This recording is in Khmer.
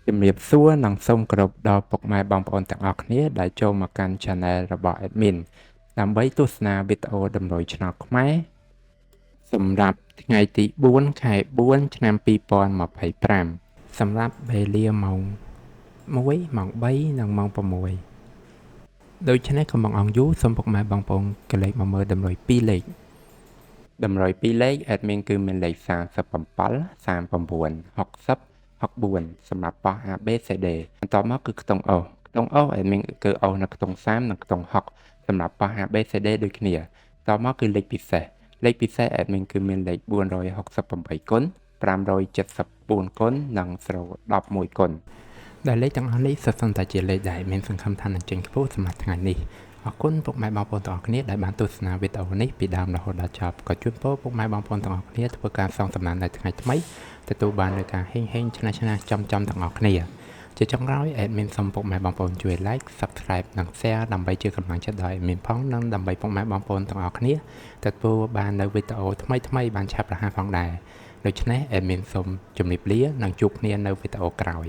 ជំរាបសួរនិងសូមគោរពដល់ពុកម៉ែបងប្អូនទាំងអស់គ្នាដែលចូលមកកាន់ Channel របស់ Admin ដើម្បីទស្សនាវីដេអូតម្រុយឆ្នោតខ្មែរសម្រាប់ថ្ងៃទី4 ខែ 4 ឆ្នាំ 2025 សម្រាប់វេលាម៉ោង1 ម៉ោង3 និងម៉ោង6 ដូច្នេះកុំបង្អង់យូរសូមពុកម៉ែបងប្អូនកលេចមកមើលតម្រុយ2លេខតម្រុយ2លេខ Admin គឺមានលេខ37 39 60 64សម្រាប់ប៉ោះ ABCD បន្ទាប់មកគឺខ្ទង់ O ខ្ទង់ O Admin គឺ O នៅខ្ទង់30និងខ្ទង់60សម្រាប់ប៉ោះ ABCD ដូចគ្នាបន្ទាប់មកគឺលេខពិសេសAdmin គឺមានលេខ468គុណ574គុណនិង011គុណដែលលេខទាំងអស់នេះសុទ្ធសឹងតែជាលេខដែលមានសង្ឃឹមថានឹងចេញខ្ពស់សម្រាប់ថ្ងៃនេះអរគុណពុកម៉ែបងប្អូនទាំងអស់គ្នាដែលបានទស្សនាវីដេអូនេះពីដើមរហូតដល់ចប់ក៏ជូនពរពុកម៉ែបងប្អូនទាំងអស់គ្នាធ្វើការសងសំណាននៅថ្ងៃថ្មីទទួលបាននូវការហេងឆ្នះចំទាំងអស់គ្នាជាចុងក្រោយ Admin សូមពុកម៉ែបងប្អូនជួយ Like Subscribe និង Share ដើម្បីជាកម្លាំងចិត្តដល់ Admin ផងនិងដើម្បីពុកម៉ែបងប្អូនទាំងអស់គ្នាទទួលបាននូវវីដេអូថ្មីបានឆាប់រហ័សផងដែរដូច្នេះ Admin សូមជម្រាបលានិងជួបគ្នានៅវីដេអូក្រោយ